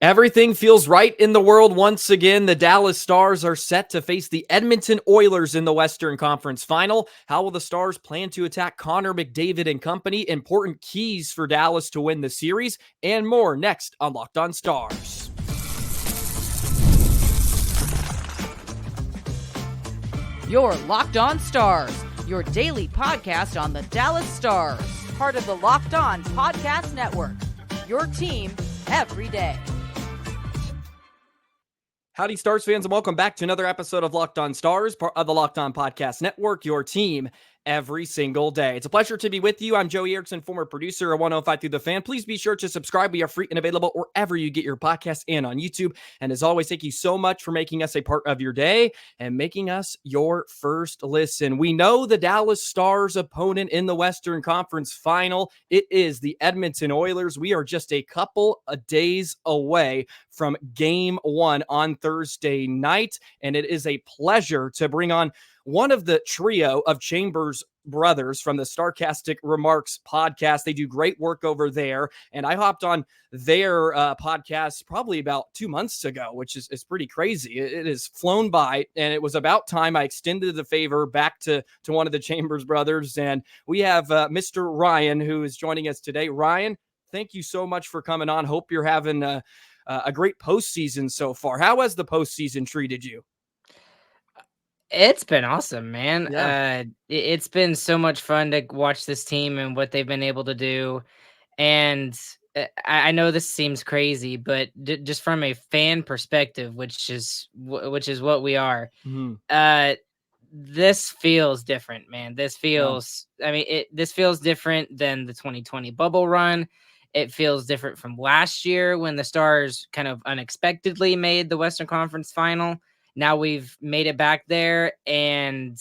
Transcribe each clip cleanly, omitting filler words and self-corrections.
Everything feels right in the world once again. The Dallas Stars are set to face the Edmonton Oilers in the Western Conference Final. How will the Stars plan to attack Connor McDavid and company? Important keys for Dallas to win the series, and more next on Locked On Stars. You're Locked On Stars, your daily podcast on the Dallas Stars, part of the Locked On Podcast Network, your team every day. Howdy, Stars fans, and welcome back to another episode of Locked On Stars, part of the Locked On Podcast Network, your team every single day. It's a pleasure to be with you. I'm Joey Erickson, former producer of 105 Through the Fan. Please be sure to subscribe. We are free and available wherever you get your podcasts and on YouTube. And as always, thank you so much for making us a part of your day and making us your first listen. We know the Dallas Stars opponent in the Western Conference Final. It is the Edmonton Oilers. We are just a couple of days away from Game 1 on Thursday night, and it is a pleasure to bring on one of the trio of Chambers brothers from the Starcastic Remarks podcast. They do great work over there, and I hopped on their podcast probably about 2 months ago, which is pretty crazy. It has flown by, and it was about time I extended the favor back to one of the Chambers brothers, and we have Mr. Ryan, who is joining us today. Ryan, thank you so much for coming on. Hope you're having a great postseason so far. How has the postseason treated you? It's been awesome, man. Yeah. It's been so much fun to watch this team and what they've been able to do. And I know this seems crazy, but just from a fan perspective, which is what we are, this feels different, man. This feels, this feels different than the 2020 bubble run. It feels different from last year when the Stars kind of unexpectedly made the Western Conference Final. Now we've made it back there, and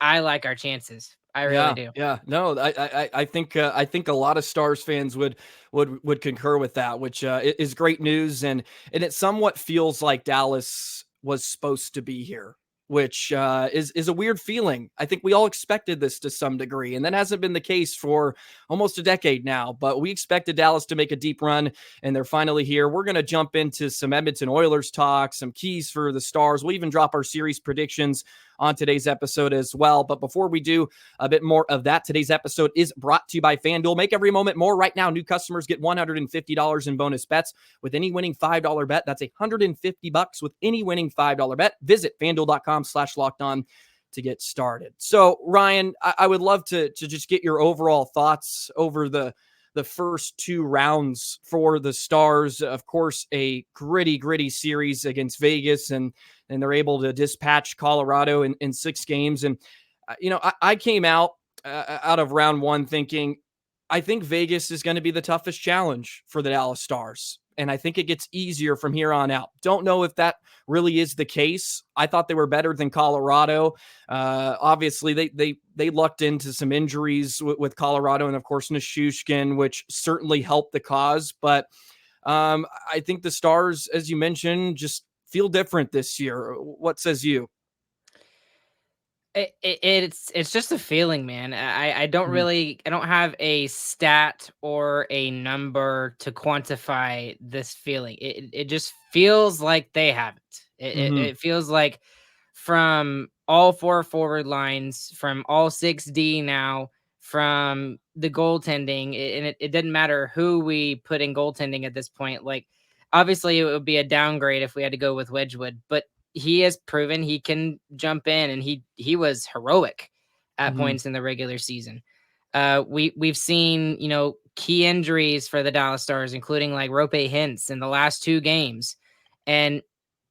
I like our chances. I really do. Yeah. No, I think a lot of Stars fans would concur with that, which is great news, and it somewhat feels like Dallas was supposed to be here, which is a weird feeling. I think we all expected this to some degree, and that hasn't been the case for almost a decade now, but we expected Dallas to make a deep run, and they're finally here. We're going to jump into some Edmonton Oilers talk, some keys for the Stars. We'll even drop our series predictions on today's episode as well. But before we do a bit more of that, today's episode is brought to you by FanDuel. Make every moment more. Right now, new customers get $150 in bonus bets with any winning $5 bet. That's $150 with any winning $5 bet. Visit FanDuel.com/lockedon to get started. So, Ryan, I would love to just get your overall thoughts over the first two rounds for the Stars. Of course, a gritty series against Vegas, and they're able to dispatch Colorado in 6 games. And, I came out of round one thinking, I think Vegas is going to be the toughest challenge for the Dallas Stars. And I think it gets easier from here on out. Don't know if that really is the case. I thought they were better than Colorado. Obviously, they lucked into some injuries with Colorado, and of course Nichushkin, which certainly helped the cause. But I think the Stars, as you mentioned, just feel different this year. What says you? It's just a feeling, man. I don't really, I don't have a stat or a number to quantify this feeling. It just feels like they have it. It feels like from all 4 forward lines, from all 6D now, from the goaltending, and it didn't matter who we put in goaltending at this point. Like, obviously it would be a downgrade if we had to go with Wedgwood, but he has proven he can jump in, and he was heroic at points in the regular season. We've seen, key injuries for the Dallas Stars, including like Rope Hintz in the last 2 games. And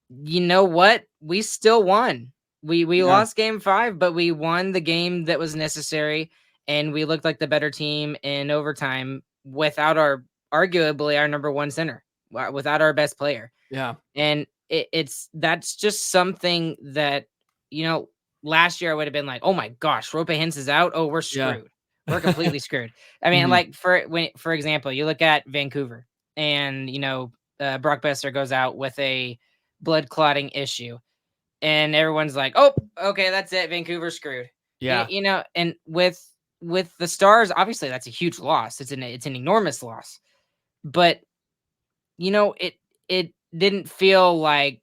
you know what? We still won. We lost game 5, but we won the game that was necessary, and we looked like the better team in overtime without arguably our number 1 center, without our best player. Yeah. And that's just something that, last year I would have been like, oh my gosh, Rope Hintz is out. Oh, we're screwed. Yeah. We're completely screwed. I mean, like for example, you look at Vancouver, and, Brock Besser goes out with a blood clotting issue, and everyone's like, oh, okay, that's it. Vancouver's screwed. Yeah. And with the Stars, obviously that's a huge loss. It's an enormous loss, but it didn't feel like,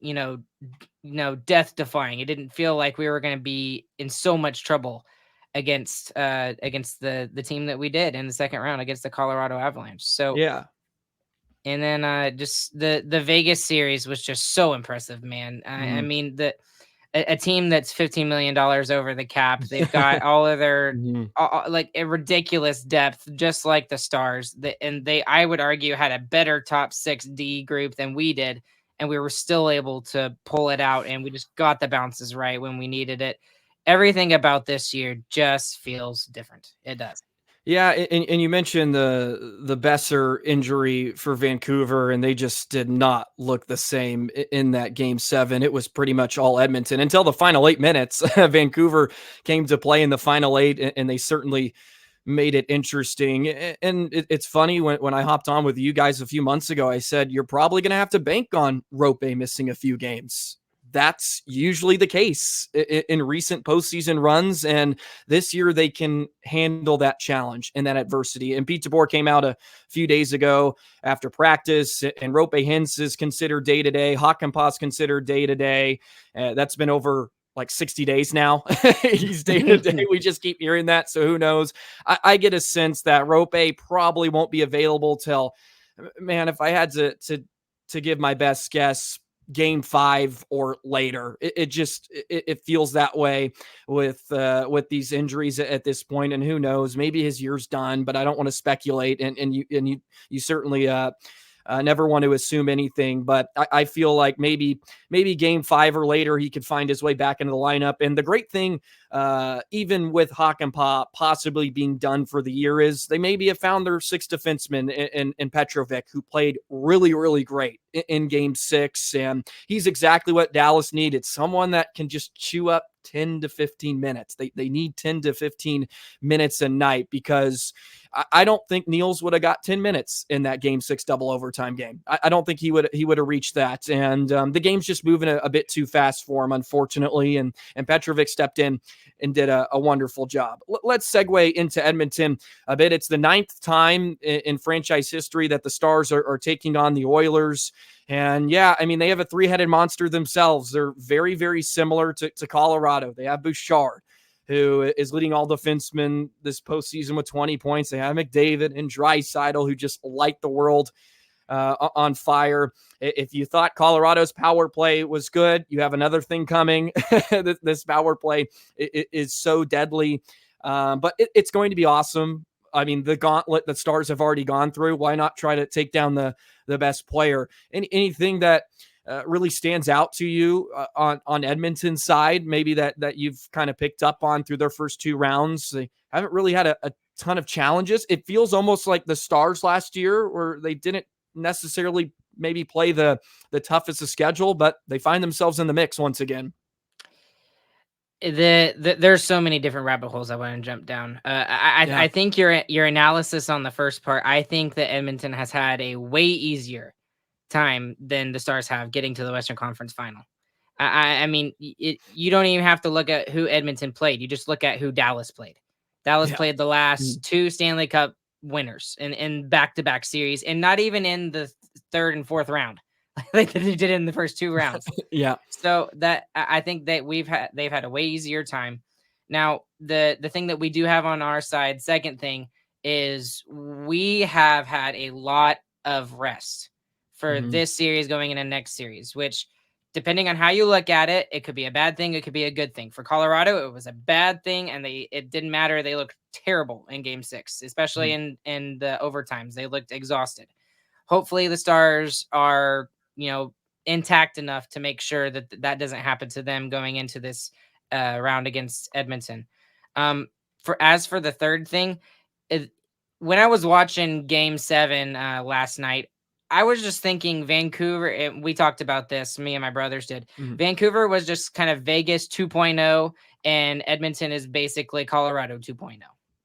death defying. It didn't feel like we were going to be in so much trouble against the team that we did in the second round against the Colorado Avalanche. So Yeah. and then just the Vegas series was just so impressive, man. I mean, a team that's $15 million over the cap, they've got all of their like a ridiculous depth, just like the Stars. I would argue, had a better top 6D group than we did, and we were still able to pull it out, and we just got the bounces right when we needed it. Everything about this year just feels different. It does. Yeah, and you mentioned the Besser injury for Vancouver, and they just did not look the same in that game 7. It was pretty much all Edmonton until the final 8 minutes. Vancouver came to play in the final 8, and they certainly made it interesting. And it's funny, when I hopped on with you guys a few months ago, I said, you're probably going to have to bank on Rope missing a few games. That's usually the case in recent postseason runs. And this year they can handle that challenge and that adversity. And Pete DeBoer came out a few days ago after practice, and Rope Hintz is considered day-to-day. Hakanpää's considered day-to-day. That's been over like 60 days now. He's day-to-day. We just keep hearing that. So who knows? I get a sense that Rope probably won't be available till, man, if I had to give my best guess, game 5 or later. It feels that way with these injuries at this point, and who knows, maybe his year's done, but I don't want to speculate, and you certainly never want to assume anything, but I feel like maybe game 5 or later he could find his way back into the lineup. And the great thing, even with Hakanpää possibly being done for the year, is they maybe have found their 6th defenseman in Petrovic, who played really, really great in game 6. And he's exactly what Dallas needed, someone that can just chew up 10 to 15 minutes. They need 10 to 15 minutes a night, because I don't think Niels would have got 10 minutes in that game 6 double overtime game. I don't think he would have reached that. And the game's just moving a bit too fast for him, unfortunately. And Petrovic stepped in and did a wonderful job. Let's segue into Edmonton a bit. It's the 9th time in franchise history that the Stars are taking on the Oilers. And yeah, I mean, they have a 3-headed monster themselves. They're very, very similar to Colorado. They have Bouchard, who is leading all defensemen this postseason with 20 points. They have McDavid and Draisaitl, who just light the world on fire. If you thought Colorado's power play was good, you have another thing coming. This power play is so deadly, but it's going to be awesome. I mean, the gauntlet that Stars have already gone through, why not try to take down the best player? Anything that really stands out to you on Edmonton's side, maybe that you've kind of picked up on through their first 2 rounds? They haven't really had a ton of challenges. It feels almost like the Stars last year, where they didn't necessarily maybe play the toughest of schedule, but they find themselves in the mix once again. There's so many different rabbit holes I want to jump down. I think your analysis on the first part, I think that Edmonton has had a way easier time than the Stars have getting to the Western Conference Final. I mean, you don't even have to look at who Edmonton played. You just look at who Dallas played. Dallas played the last 2 Stanley Cup winners in back-to-back series, and not even in the 3rd and 4th round like they did in the first 2 rounds. So that I think that they've had a way easier time. Now, the thing that we do have on our side, second thing, is we have had a lot of rest for this series going into next series, which, depending on how you look at it, it could be a bad thing, it could be a good thing. For Colorado, it was a bad thing, and it didn't matter. They looked terrible in game 6, especially in the overtimes. They looked exhausted. Hopefully the Stars are, intact enough to make sure that doesn't happen to them going into this round against Edmonton. As for the third thing, when I was watching game 7 last night, I was just thinking Vancouver, and we talked about this, me and my brothers did. Vancouver was just kind of Vegas 2.0, and Edmonton is basically Colorado 2.0,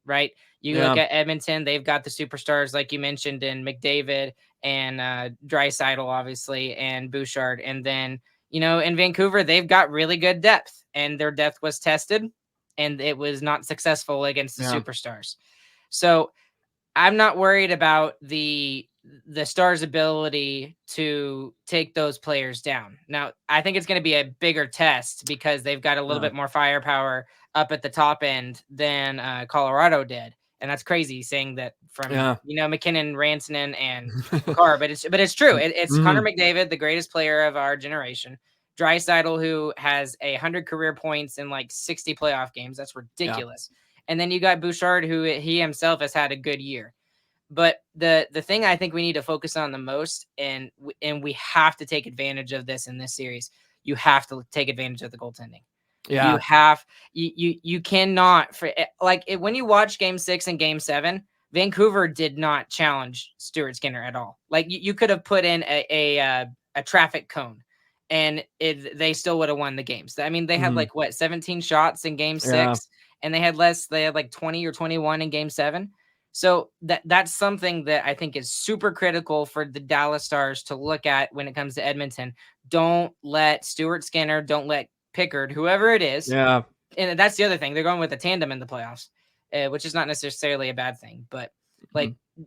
right? You look at Edmonton, they've got the superstars, like you mentioned, in McDavid and Draisaitl, obviously, and Bouchard. And then, in Vancouver, they've got really good depth, and their depth was tested, and it was not successful against the superstars. So I'm not worried about the the Stars' ability to take those players down. Now, I think it's going to be a bigger test because they've got a little bit more firepower up at the top end than Colorado did. And that's crazy saying that from, McKinnon, Rantanen, and Makar, but it's true. It's Connor McDavid, the greatest player of our generation. Draisaitl, who has 100 career points in like 60 playoff games. That's ridiculous. And then you got Bouchard, who he himself has had a good year. But the thing I think we need to focus on the most, and we have to take advantage of this in this series, you have to take advantage of the goaltending. Yeah. You cannot, when you watch Game 6 and Game 7, Vancouver did not challenge Stuart Skinner at all. Like you could have put in a traffic cone and they still would have won the games. I mean, they had 17 shots in Game 6 and they had like 20 or 21 in Game 7. So that's something that I think is super critical for the Dallas Stars to look at when it comes to Edmonton. Don't let Stuart Skinner, don't let Pickard, whoever it is. Yeah. And that's the other thing. They're going with a tandem in the playoffs, which is not necessarily a bad thing. But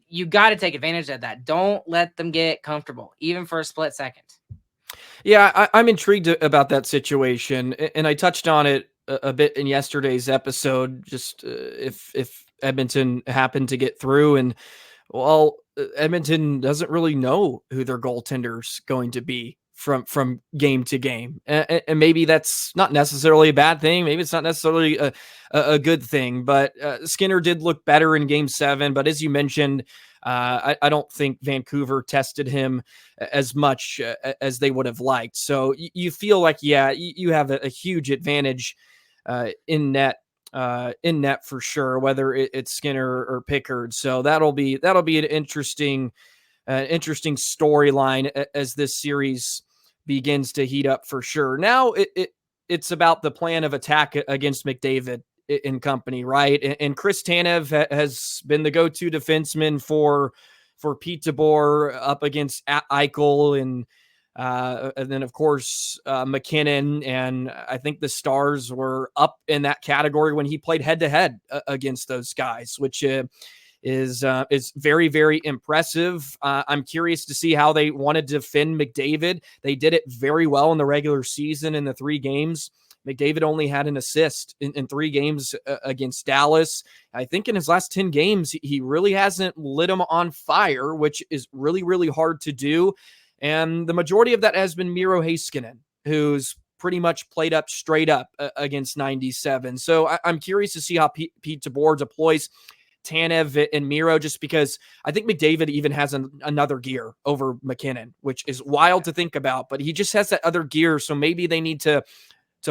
you got to take advantage of that. Don't let them get comfortable, even for a split second. Yeah, I'm intrigued about that situation. And I touched on it a bit in yesterday's episode, just if Edmonton happened to get through. And, well, Edmonton doesn't really know who their goaltender's going to be from game to game. And maybe that's not necessarily a bad thing. Maybe it's not necessarily a good thing. But Skinner did look better in Game 7. But as you mentioned, I don't think Vancouver tested him as much as they would have liked. So you feel like, you have a huge advantage in net for sure, whether it's Skinner or Pickard. So that'll be an interesting storyline as this series begins to heat up for sure. Now it's about the plan of attack against McDavid and company, right? And Chris Tanev has been the go-to defenseman for Pete DeBoer up against Eichel and then of course McKinnon, and I think the Stars were up in that category when he played head to head against those guys, which is very, very impressive. I'm curious to see how they want to defend McDavid. They did it very well in the regular season in the 3 games. McDavid only had an assist in 3 games against Dallas. I think in his last 10 games, he really hasn't lit him on fire, which is really, really hard to do. And the majority of that has been Miro Heiskanen, who's pretty much played up straight up against 97. So I'm curious to see how Pete DeBoer deploys Tanev and Miro, just because I think McDavid even has another gear over McKinnon, which is wild to think about, but he just has that other gear. So maybe they need to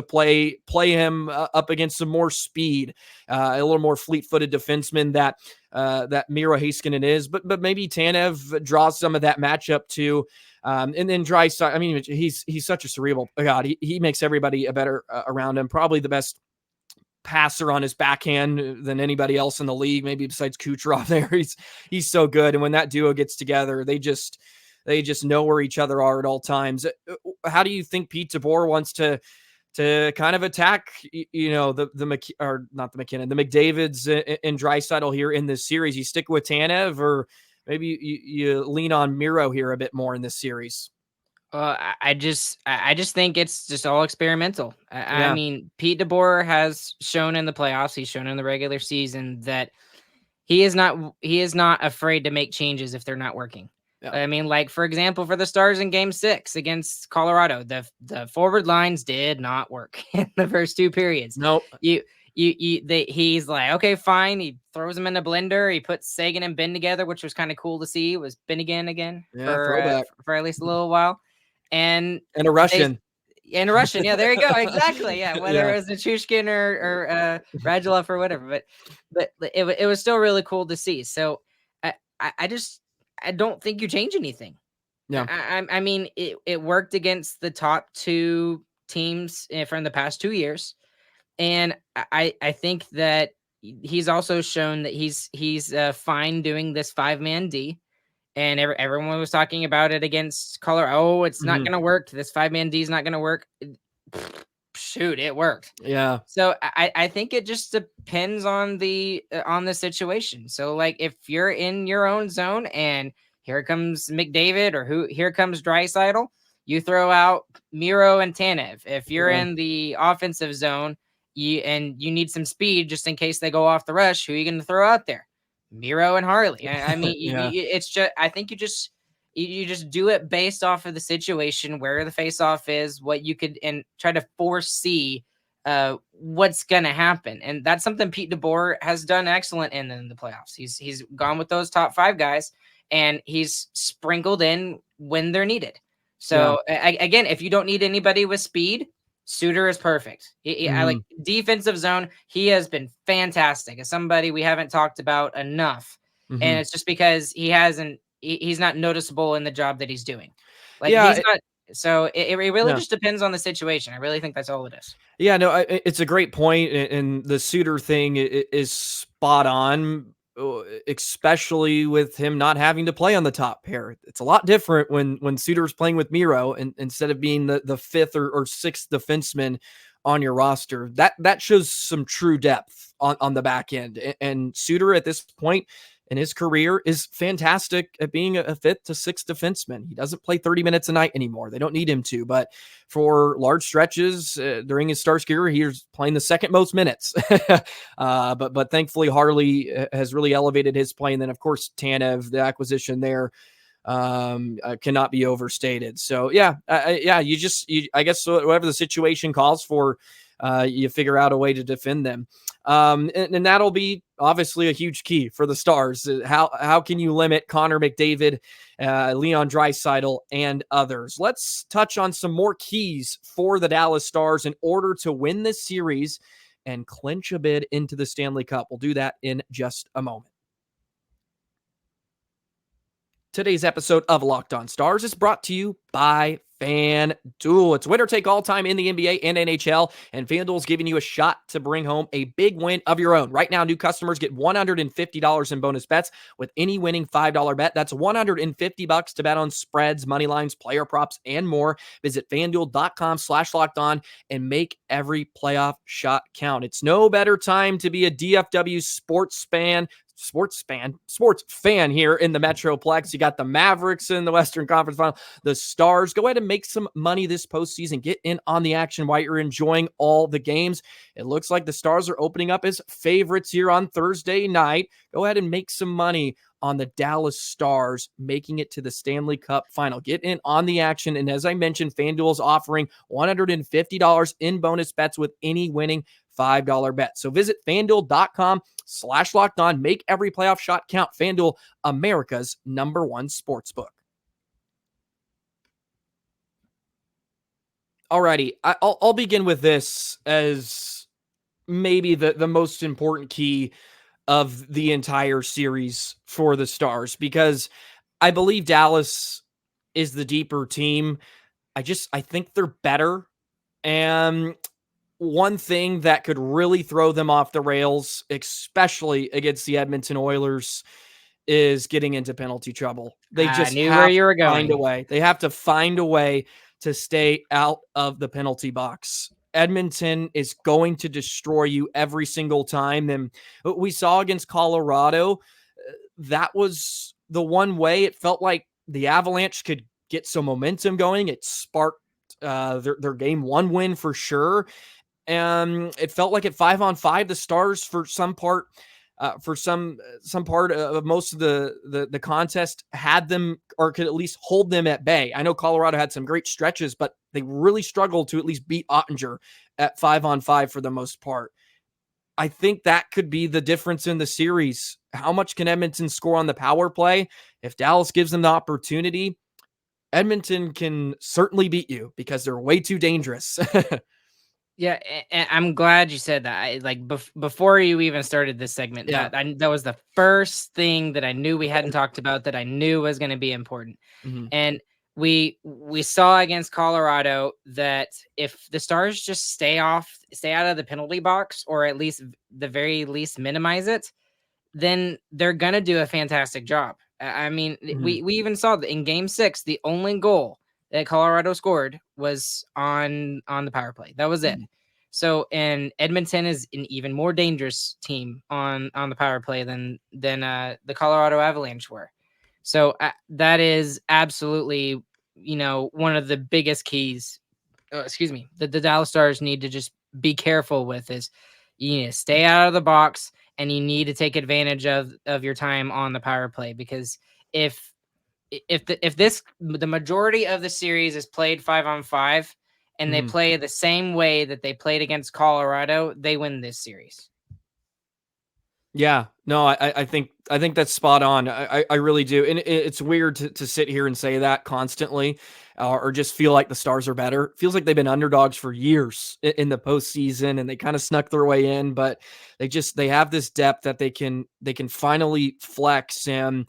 play him up against some more speed, a little more fleet-footed defenseman that Miro Heiskanen is, but maybe Tanev draws some of that matchup too. And then Draisaitl, I mean, he's such a cerebral god. He makes everybody a better around him. Probably the best passer on his backhand than anybody else in the league, maybe besides Kucherov there. He's so good. And when that duo gets together, they just know where each other are at all times. How do you think Pete DeBoer wants to kind of attack, the McDavids and Draisaitl here in this series? You stick with Tanev, or maybe you lean on Miro here a bit more in this series? I just think it's just all experimental. I mean, Pete DeBoer has shown in the playoffs, he's shown in the regular season that he is not afraid to make changes if they're not working. Yeah. I mean, like, for example, for the Stars in Game 6 against Colorado, the forward lines did not work in the first 2 periods. Nope. He's like, okay, fine. He throws them in a blender. He puts Sagan and Ben together, which was kind of cool to see. It was Bennigan again for at least a little while. And a Russian. Yeah, there you go. Exactly. Yeah, whether it was Nichushkin or Radulov or whatever, but it was still really cool to see. So I don't think you change anything. Yeah. I mean, it worked against the top 2 teams from the past 2 years, and I think that he's also shown that he's fine doing this 5-man D. And everyone was talking about it against Colorado. Oh, it's not going to work. This 5-man D is not going to work. Shoot, it worked. Yeah. So I think it just depends on the situation. So, like, if you're in your own zone and here comes McDavid, or here comes Draisaitl. You throw out Miro and Tanev. If you're in the offensive zone, you need some speed just in case they go off the rush, who are you going to throw out there? Miro and Harley. I mean, it's just, I think you just do it based off of the situation, where the face-off is, what you could, and try to foresee what's going to happen. And that's something Pete DeBoer has done excellent in the playoffs. He's gone with those top 5 guys, and he's sprinkled in when they're needed. So again, if you don't need anybody with speed, Suter is perfect. I like defensive zone. He has been fantastic. As somebody we haven't talked about enough, and it's just because he's not noticeable in the job that he's doing. Like he's not. So it really just depends on the situation. I really think that's all it is. Yeah, no, it's a great point, and the Suter thing is spot on, especially with him not having to play on the top pair. It's a lot different when Suter's playing with Miro, and instead of being the 5th or 6th defenseman on your roster. That shows some true depth on the back end. And Suter at this point in his career is fantastic at being a 5th to 6th defenseman. He doesn't play 30 minutes a night anymore. They don't need him to, but for large stretches during his Stars career, he was playing the 2nd most minutes. But thankfully Harley has really elevated his play. And then of course, Tanev, the acquisition there, cannot be overstated. So I guess whatever the situation calls for, you figure out a way to defend them. And that'll be obviously a huge key for the Stars. How can you limit Connor McDavid, Leon Draisaitl, and others? Let's touch on some more keys for the Dallas Stars in order to win this series and clinch a bid into the Stanley Cup. We'll do that in just a moment. Today's episode of Locked On Stars is brought to you by FanDuel. It's winner take all time in the NBA and NHL, and FanDuel is giving you a shot to bring home a big win of your own. Right now, new customers get $150 in bonus bets with any winning $5 bet. That's $150 to bet on spreads, money lines, player props, and more. Visit FanDuel.com/lockedon and make every playoff shot count. It's no better time to be a DFW sports fan here in the Metroplex. You got the Mavericks in the Western Conference Final, the Stars. Go ahead and make some money this postseason. Get in on the action while you're enjoying all the games. It looks like the Stars are opening up as favorites here on Thursday night. Go ahead and make some money on the Dallas Stars making it to the Stanley Cup final. Get in on the action. And as I mentioned, FanDuel is offering $150 in bonus bets with any winning $5 bet. So visit FanDuel.com/lockedon. Make every playoff shot count. FanDuel, America's #1 sportsbook. Alrighty, I'll begin with this as maybe the most important key of the entire series for the Stars, because I believe Dallas is the deeper team. I think they're better. And one thing that could really throw them off the rails, especially against the Edmonton Oilers, is getting into penalty trouble. They just knew where you were going. Find a way. They have to find a way to stay out of the penalty box. Edmonton is going to destroy you every single time. And what we saw against Colorado, that was the one way it felt like the Avalanche could get some momentum going. It sparked their game 1 win for sure. And it felt like at 5-on-5, the Stars for some part of most of the contest had them, or could at least hold them at bay. I know Colorado had some great stretches, but they really struggled to at least beat Ottinger at 5-on-5 for the most part. I think that could be the difference in the series. How much can Edmonton score on the power play? If Dallas gives them the opportunity, Edmonton can certainly beat you because they're way too dangerous. Yeah, and I'm glad you said that. Before you even started this segment, that was the first thing that I knew we hadn't talked about that I knew was going to be important. Mm-hmm. And we saw against Colorado that if the Stars just stay out of the penalty box, or at least the very least minimize it, then they're going to do a fantastic job. I mean, mm-hmm. we even saw that in Game 6, the only goal that Colorado scored was on the power play. That was it. So, and Edmonton is an even more dangerous team on the power play than the Colorado Avalanche were. So that is absolutely, one of the biggest keys. That the Dallas Stars need to just be careful with is you need to stay out of the box and you need to take advantage of your time on the power play, because if the majority of the series is played 5-on-5 and they play the same way that they played against Colorado, they win this series. Yeah, no, I think that's spot on. I really do. And it's weird to sit here and say that constantly, or just feel like the Stars are better. It feels like they've been underdogs for years in the postseason, and they kind of snuck their way in, but they have this depth that they can finally flex. And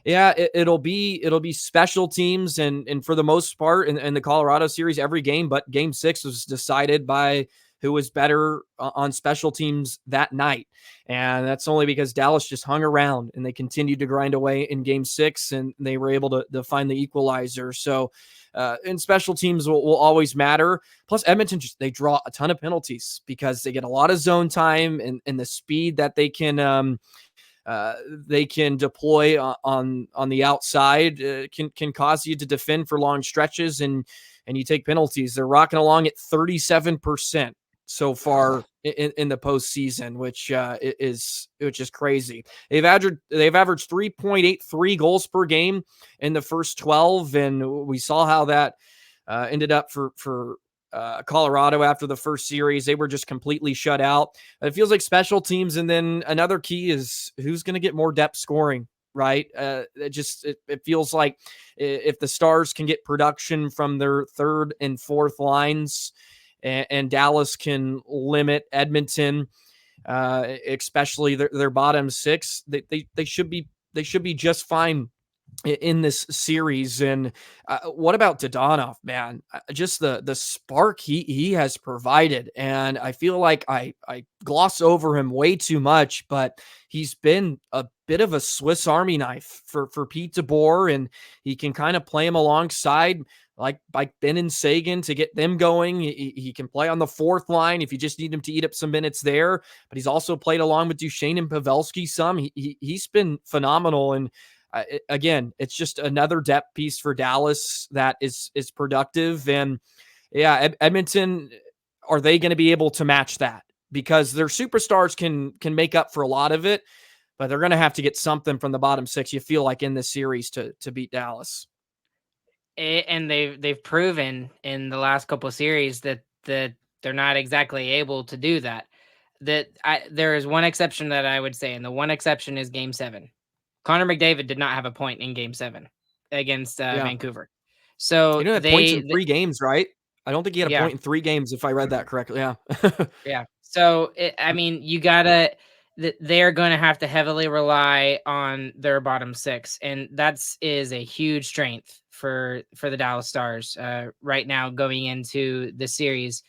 yeah, it'll be special teams, and for the most part in the Colorado series, every game but Game 6 was decided by who was better on special teams that night. And that's only because Dallas just hung around and they continued to grind away in Game 6, and they were able to find the equalizer. So, and special teams will always matter. Plus, Edmonton they draw a ton of penalties because they get a lot of zone time, and the speed that they can deploy on the outside can cause you to defend for long stretches, and you take penalties. They're rocking along at 37% so far in the postseason, which is crazy. They've averaged 3.83 goals per game in the first 12, and we saw how that ended up for Colorado after the first series. They were just completely shut out. It feels like special teams, and then another key is who's going to get more depth scoring. Right. It feels like if the Stars can get production from their third and fourth lines, and Dallas can limit Edmonton, especially their bottom six, they should be just fine in this series. And what about Dadonov, man? Just the spark he has provided, and I feel like I gloss over him way too much, but he's been a bit of a Swiss Army knife for Pete DeBoer, and he can kind of play him alongside like Ben and Sagan to get them going. He can play on the fourth line if you just need him to eat up some minutes there, but he's also played along with Duchesne and Pavelski some. He's been phenomenal, and again, it's just another depth piece for Dallas that is productive. And yeah, Edmonton, are they going to be able to match that? Because their superstars can make up for a lot of it, but they're going to have to get something from the bottom six, you feel like, in this series to beat Dallas. And they've proven in the last couple of series that they're not exactly able to do that. There is one exception that I would say, and the one exception is Game 7. Connor McDavid did not have a point in Game 7 against Vancouver. So he had points in 3 games, right? I don't think he had a point in 3 games, if I read that correctly. Yeah. Yeah. So they're going to have to heavily rely on their bottom six, and is a huge strength for the Dallas Stars right now going into the series.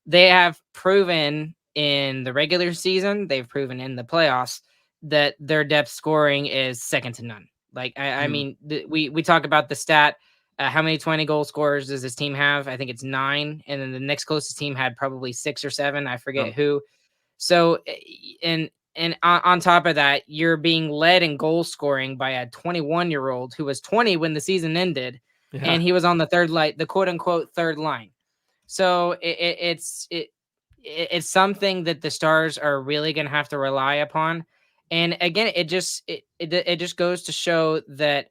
They have proven in the regular season, they've proven in the playoffs that their depth scoring is second to none. Like, I mean, we talk about the stat, how many 20 goal scorers does this team have? I think it's 9. And then the next closest team had probably 6 or 7. I forget who. So, and on top of that, you're being led in goal scoring by a 21-year-old who was 20 when the season ended. Yeah. And he was on the quote unquote third line. So it's something that the Stars are really going to have to rely upon. And again, it just goes to show that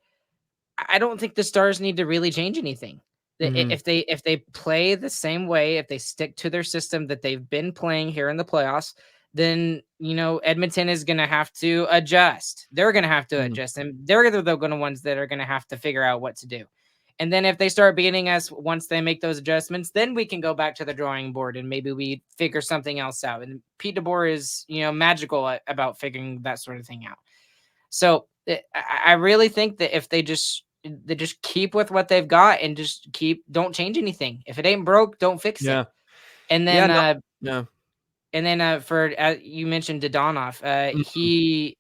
I don't think the Stars need to really change anything. Mm-hmm. If they play the same way, if they stick to their system that they've been playing here in the playoffs, then Edmonton is going to have to adjust. They're going to have to adjust, and they're the ones that are going to have to figure out what to do. And then if they start beating us once they make those adjustments, then we can go back to the drawing board and maybe we figure something else out. And Pete DeBoer is, magical about figuring that sort of thing out. So I really think that if they just keep with what they've got and just don't change anything. If it ain't broke, don't fix it. And then, and then for you mentioned Dadonov, he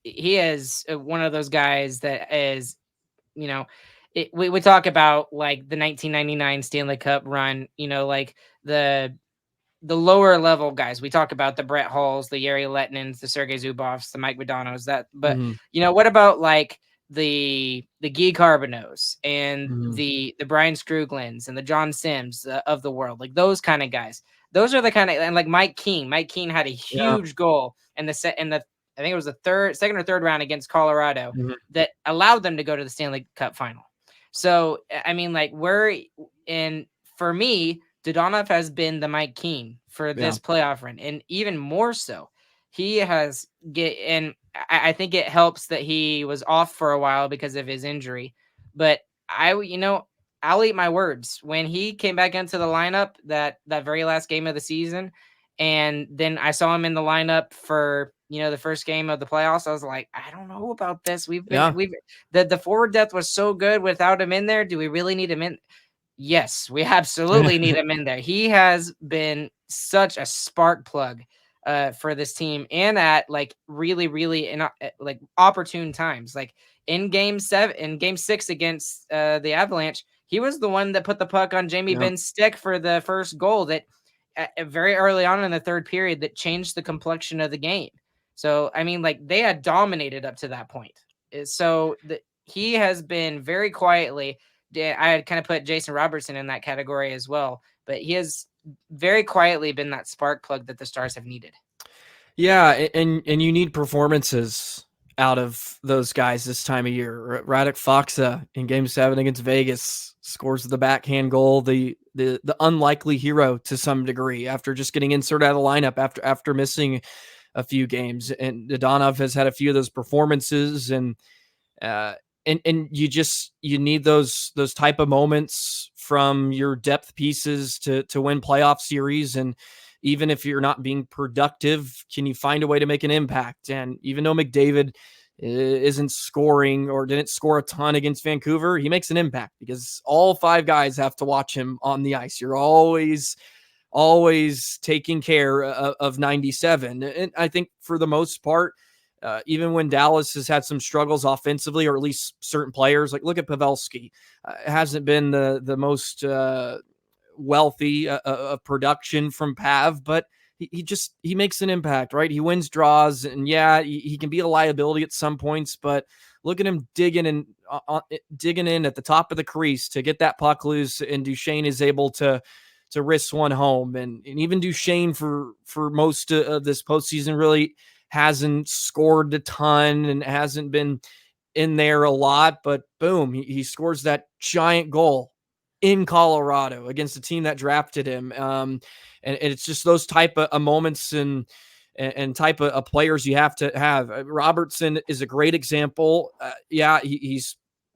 is one of those guys that is, we talk about like the 1999 Stanley Cup run, like the lower level guys. We talk about the Brett Halls, the Yeri Letninens, the Sergei Zubovs, the Mike Modano's, but what about like the Guy Carbonos and Mhm. the Brian Scruglins and the John Sims of the world, like those kind of guys. Those are the kind of, and like Mike Keane. Mike Keane had a Yeah. huge goal in the I think it was the second or third round against Colorado Mhm. that allowed them to go to the Stanley Cup final. So I mean, like for me, Dodonov has been the Mike Keane for this playoff run, and even more so, he has and I think it helps that he was off for a while because of his injury. But I'll eat my words. When he came back into the lineup that very last game of the season, and then I saw him in the lineup for the first game of the playoffs, I was like, I don't know about this. The forward depth was so good without him in there. Do we really need him in? Yes, we absolutely need him in there. He has been such a spark plug for this team, and at like really, really like opportune times. Like in game 6 against the Avalanche, he was the one that put the puck on Jamie Benn's stick for the first goal that very early on in the third period that changed the complexion of the game. So I mean, like they had dominated up to that point. So he has been very quietly. I had kind of put Jason Robertson in that category as well, but he has very quietly been that spark plug that the Stars have needed. Yeah, and you need performances out of those guys this time of year. Radek Faksa in Game 7 against Vegas scores the backhand goal, the unlikely hero to some degree after just getting inserted out of the lineup after missing a few games. And Dodonov has had a few of those performances, and you need those type of moments from your depth pieces to win playoff series. And even if you're not being productive, can you find a way to make an impact? And even though McDavid isn't scoring or didn't score a ton against Vancouver, he makes an impact because all 5 guys have to watch him on the ice. You're always taking care of 97. And I think for the most part, even when Dallas has had some struggles offensively, or at least certain players, like look at Pavelski, hasn't been the most wealthy of production from Pav, but he makes an impact, right? He wins draws, and yeah, he can be a liability at some points, but look at him digging in at the top of the crease to get that puck loose, and Duchesne is able to risk one home, and even Duchesne for most of this postseason really hasn't scored a ton and hasn't been in there a lot, but boom, he scores that giant goal in Colorado against the team that drafted him. And it's just those type of moments and type of players you have to have. Robertson is a great example. Yeah, he's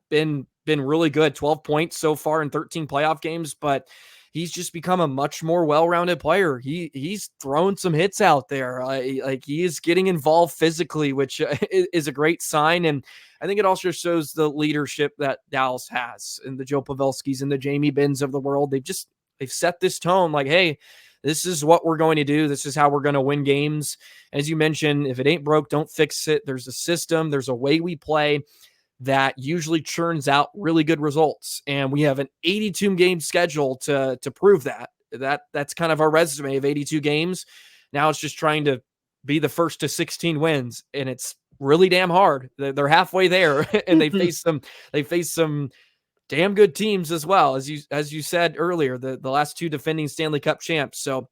been really good, 12 points so far in 13 playoff games, but he's just become a much more well-rounded player. He's throwing some hits out there. Like he is getting involved physically, which is a great sign. And I think it also shows the leadership that Dallas has, and the Joe Pavelskis and the Jamie Benns of the world. They've set this tone like, hey, this is what we're going to do. This is how we're going to win games. As you mentioned, if it ain't broke, don't fix it. There's a system. There's a way we play that usually churns out really good results. And we have an 82 game schedule to prove that. That's kind of our resume of 82 games. Now it's just trying to be the first to 16 wins. And it's really damn hard. They're halfway there, and they face some damn good teams as well. As you said earlier, the last 2 defending Stanley Cup champs. So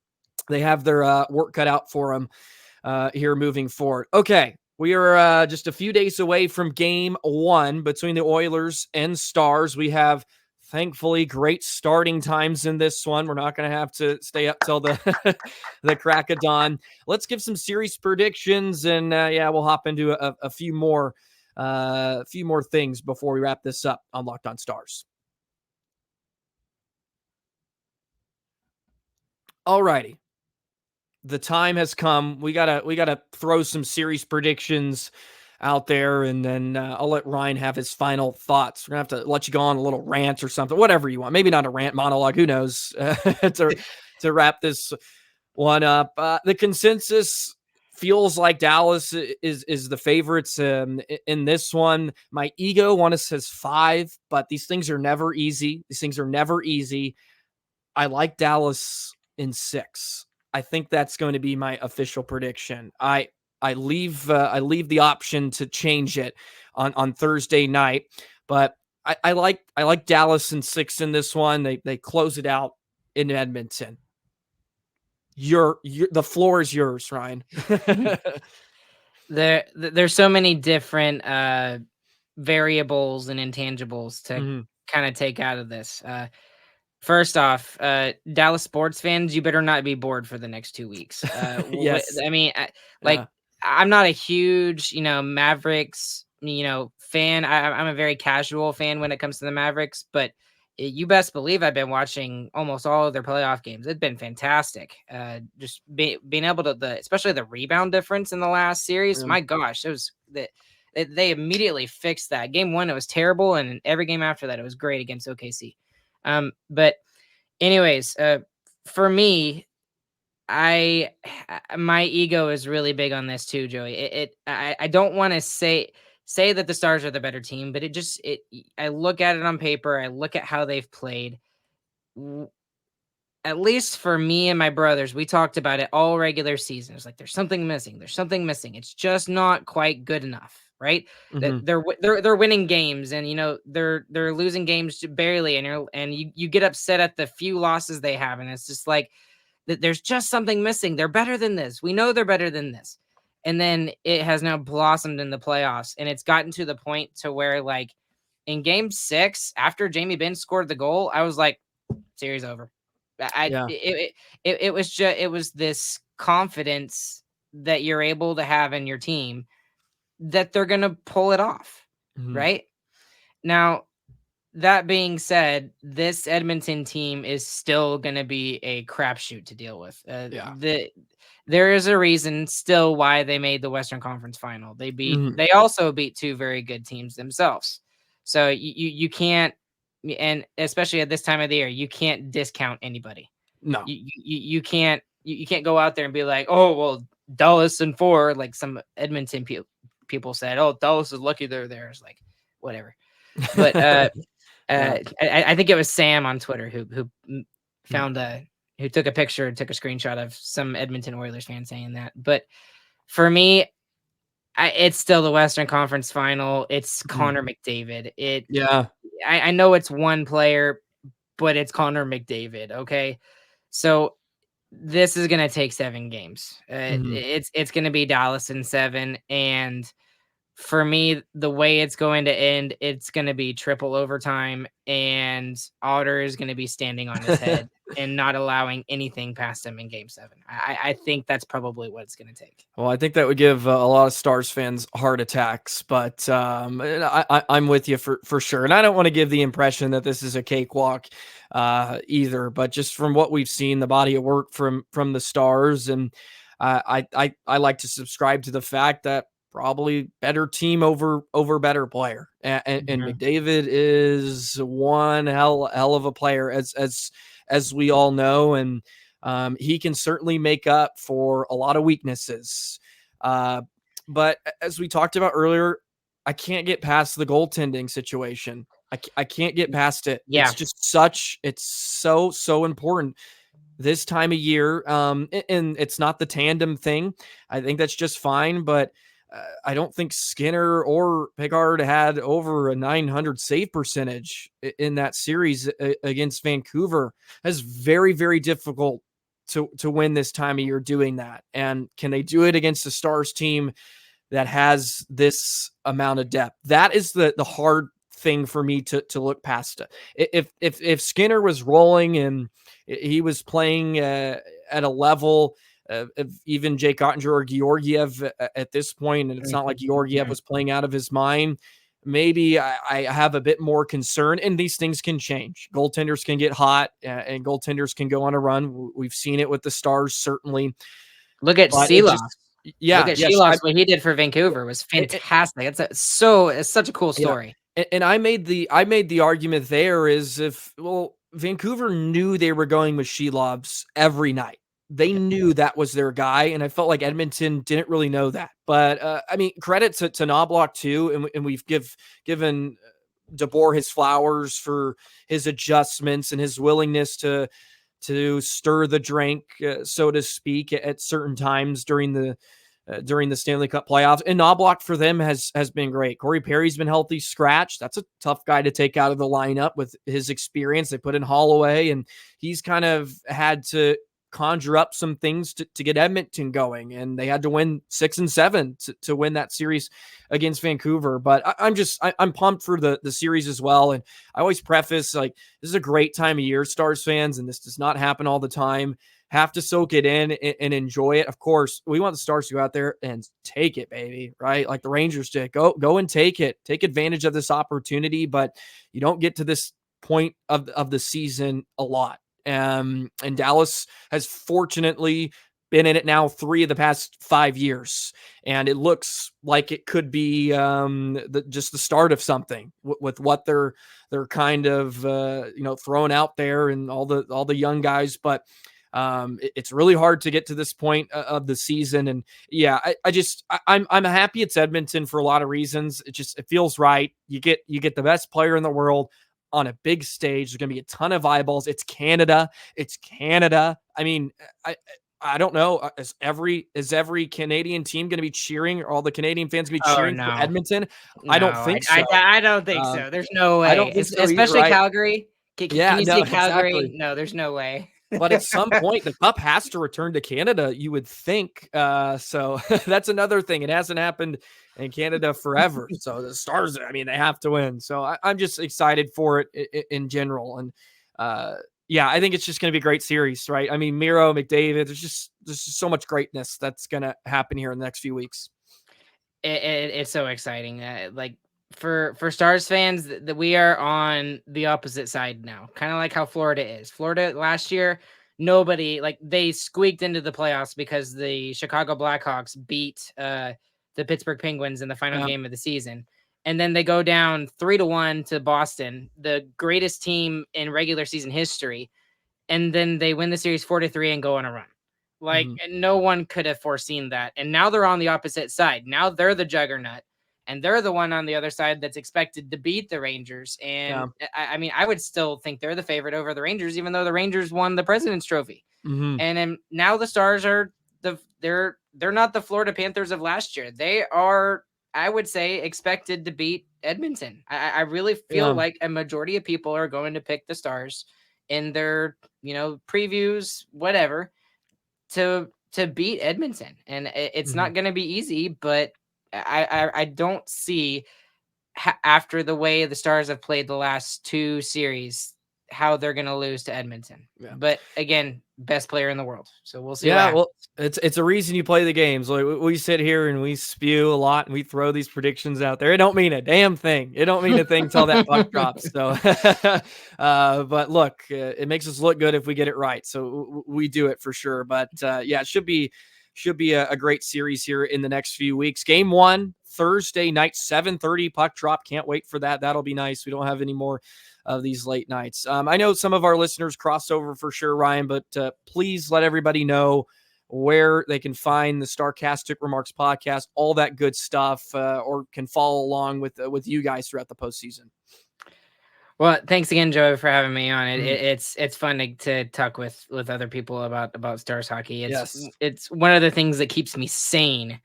they have their work cut out for them here moving forward. Okay. We are just a few days away from game 1 between the Oilers and Stars. We have, thankfully, great starting times in this one. We're not going to have to stay up till the the crack of dawn. Let's give some series predictions, and we'll hop into a few more things before we wrap this up on Locked On Stars. All righty. The time has come. We gotta throw some series predictions out there, and then I'll let Ryan have his final thoughts. We're gonna have to let you go on a little rant or something, whatever you want. Maybe not a rant, monologue. Who knows? To wrap this one up, the consensus feels like Dallas is the favorites in this one. My ego wants says 5, but these things are never easy. I like Dallas in 6. I think that's going to be my official prediction. I leave the option to change it on Thursday night. But I like Dallas in 6 in this one. They close it out in Edmonton. The floor is yours, Ryan. There's so many different variables and intangibles to kind of take out of this. First off, Dallas sports fans, you better not be bored for the next 2 weeks. Yes. I mean, I'm not a huge, Mavericks, fan. I'm a very casual fan when it comes to the Mavericks, but you best believe I've been watching almost all of their playoff games. It's been fantastic. Just being able to, especially the rebound difference in the last series. My gosh, it was they immediately fixed that. Game 1, it was terrible, and every game after that, it was great against OKC. But anyways, for me, my ego is really big on this too, Joey. I don't want to say that the Stars are the better team, but I look at it on paper. I look at how they've played. At least for me and my brothers, we talked about it all regular season. It's like, there's something missing. There's something missing. It's just not quite good enough. Right. They're winning games, and they're losing games barely, and you get upset at the few losses they have, and it's just like there's just something missing. They're better than this. We know they're better than this. And then it has now blossomed in the playoffs, and it's gotten to the point to where, like, in game 6, after Jamie Benn scored the goal, I was like, series over. It was this confidence that you're able to have in your team that they're going to pull it off. Right now, that being said, this Edmonton team is still going to be a crapshoot to deal with. There is a reason still why they made the Western Conference Final. They also beat 2 very good teams themselves. So you can't, and especially at this time of the year, you can't discount anybody. No, you can't go out there and be like, oh well, Dallas in 4, like some Edmonton people said. Oh, Dallas is lucky they're there. It's like, whatever. But I think it was Sam on Twitter who found who took a picture and took a screenshot of some Edmonton Oilers fan saying that. But for me, it's still the Western Conference Final. It's Connor McDavid. I know it's one player, but it's Connor McDavid. Okay. So this is going to take 7 games. It's going to be Dallas in 7. And for me, the way it's going to end, it's going to be triple overtime, and Otter is going to be standing on his head and not allowing anything past him in game 7. I think that's probably what it's going to take. Well, I think that would give a lot of Stars fans heart attacks, but I'm with you for sure. And I don't want to give the impression that this is a cakewalk either, but just from what we've seen, the body of work from the Stars, and I like to subscribe to the fact that probably better team over better player, and McDavid is one hell of a player, as we all know, and he can certainly make up for a lot of weaknesses. But as we talked about earlier, I can't get past the goaltending situation. I can't get past it. Yeah. It's just it's so important this time of year. And it's not the tandem thing. I think that's just fine, but I don't think Skinner or Pickard had over a 900 save percentage in that series against Vancouver. That's very, very difficult to win this time of year doing that. And can they do it against a Stars team that has this amount of depth? That is the hard thing for me to look past it. If Skinner was rolling and he was playing at a level of even Jake Ottinger or Georgiev at this point, and it's not like Georgiev was playing out of his mind, maybe I have a bit more concern, and these things can change. Goaltenders can get hot, and goaltenders can go on a run. We've seen it with the Stars, certainly. Look at Seeloff. Look at Seeloff. What he did for Vancouver was fantastic. It's such a cool story. Yeah. And I made the argument there is Vancouver knew they were going with Shelovs every night. They knew that was their guy, and I felt like Edmonton didn't really know that. But I mean, credit to Knobloch too, and we've given DeBoer his flowers for his adjustments and his willingness to stir the drink, so to speak, at certain times during during the Stanley Cup playoffs. And Knobloch for them has been great. Corey Perry's been healthy scratch. That's a tough guy to take out of the lineup with his experience. They put in Holloway, and he's kind of had to conjure up some things to get Edmonton going, and they had to win 6 and 7 to win that series against Vancouver. But I'm pumped for the series as well. And I always preface, like, this is a great time of year, Stars fans, and this does not happen all the time. Have to soak it in and enjoy it. Of course, we want the Stars to go out there and take it, baby, right? Like the Rangers did. Go and take it. Take advantage of this opportunity, but you don't get to this point of the season a lot. And Dallas has fortunately been in it now 3 of the past 5 years, and it looks like it could be just the start of something with what they're kind of throwing out there and all the young guys. But it's really hard to get to this point of the season, and yeah, I'm happy it's Edmonton for a lot of reasons. It feels right. You get the best player in the world on a big stage. There's going to be a ton of eyeballs. It's Canada. I mean, I don't know. Is every Canadian team going to be cheering? Are all the Canadian fans going to be cheering for Edmonton? No, I don't think so. I don't think so. There's no way. I don't think so either, Especially right? Calgary. Can you see Calgary? Exactly. No, there's no way. But at some point, the cup has to return to Canada, you would think. So that's another thing. It hasn't happened in Canada forever. So the Stars, I mean, they have to win. So I'm just excited for it in general. And yeah, I think it's just going to be a great series, right? I mean, Miro, McDavid, there's just so much greatness that's going to happen here in the next few weeks. It's so exciting. Like for Stars fans, that we are on the opposite side now, kind of like how Florida is. Florida last year, nobody, like, they squeaked into the playoffs because the Chicago Blackhawks beat the Pittsburgh Penguins in the final game of the season. And then they go down 3-1 to Boston, the greatest team in regular season history. And then they win the series 4-3 and go on a run. Like, no one could have foreseen that. And now they're on the opposite side. Now they're the juggernaut, and they're the one on the other side that's expected to beat the Rangers. And I mean, I would still think they're the favorite over the Rangers, even though the Rangers won the President's Trophy. And then now the Stars are they're not the Florida Panthers of last year. They are, I would say, expected to beat Edmonton. I really feel like a majority of people are going to pick the Stars in their, previews, whatever, to beat Edmonton. And it's not going to be easy, but I don't see, after the way the Stars have played the last 2 series, how they're going to lose to Edmonton. But again, best player in the world. So we'll see. Well, it's a reason you play the games. Like, we sit here and we spew a lot and we throw these predictions out there. It don't mean a damn thing. It don't mean a thing till that puck drops. So, but look, it makes us look good if we get it right. So we do it for sure. But yeah, it should be a great series here in the next few weeks. Game 1, Thursday night, 7:30 puck drop. Can't wait for that. That'll be nice. We don't have any more of these late nights. I know some of our listeners crossed over for sure, Ryan, but please let everybody know where they can find the Starcastic Remarks podcast, all that good stuff, or can follow along with you guys throughout the postseason. Well, thanks again, Joey, for having me on. It's fun to talk with other people about Stars hockey. It's one of the things that keeps me sane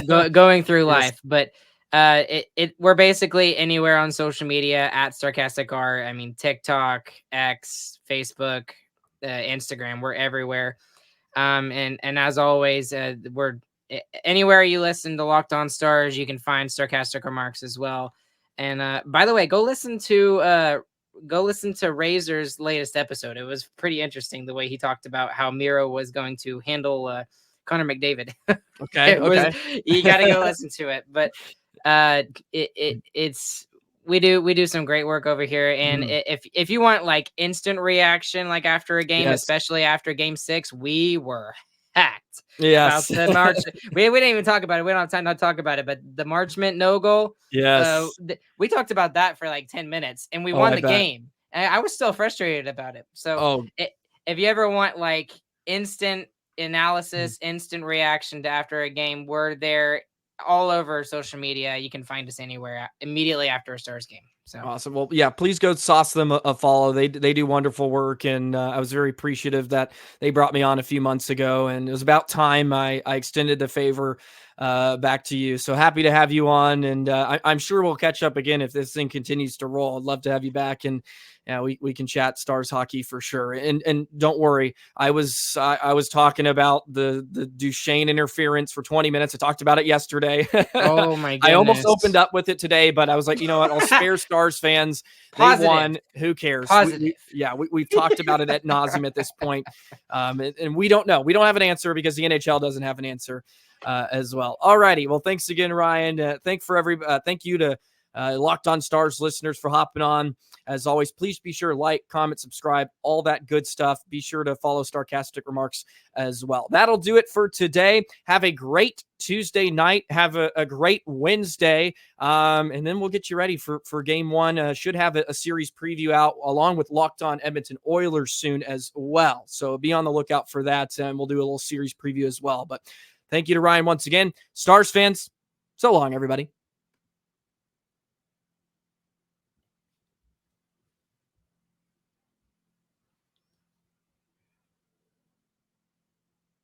going through life. But we're basically anywhere on social media at Starcastic R. I mean, TikTok, X, Facebook, Instagram. We're everywhere. And as always, we're anywhere you listen to Locked On Stars, you can find Starcastic Remarks as well. And by the way, go listen to Razor's latest episode. It was pretty interesting the way he talked about how Miro was going to handle Connor McDavid. Okay. You got to go listen to it. But it's we do some great work over here. And if you want like instant reaction, like after a game, especially after Game 6, we were hacked. Yes. About the March. we didn't even talk about it. We don't have time to talk about it. But the March Mint no goal. Yes. We talked about that for like 10 minutes, and we won the game. And I was still frustrated about it. So if you ever want like instant analysis, instant reaction to after a game, we're there all over social media. You can find us anywhere immediately after a Stars game. So awesome. Well, yeah, please go sauce them a follow. They do wonderful work, and I was very appreciative that they brought me on a few months ago, and it was about time I extended the favor back to you. So happy to have you on, and I'm sure we'll catch up again if this thing continues to roll. I'd love to have you back, and we can chat Stars hockey for sure. And don't worry, I was talking about the Duchesne interference for 20 minutes. I talked about it yesterday. oh my goodness. I almost opened up with it today, but I was like, you know what? I'll spare Stars fans. Positive. They won. Who cares? We've talked about it ad nauseum at this point. And we don't know. We don't have an answer because the NHL doesn't have an answer as well. All righty. Well, thanks again, Ryan. Thank you to Locked On Stars listeners for hopping on. As always, please be sure to like, comment, subscribe, all that good stuff. Be sure to follow Starcastic Remarks as well. That'll do it for today. Have a great Tuesday night. Have a great Wednesday. And then we'll get you ready for game one. Should have a series preview out along with Locked On Edmonton Oilers soon as well. So be on the lookout for that. And we'll do a little series preview as well. But thank you to Ryan once again. Stars fans, so long, everybody.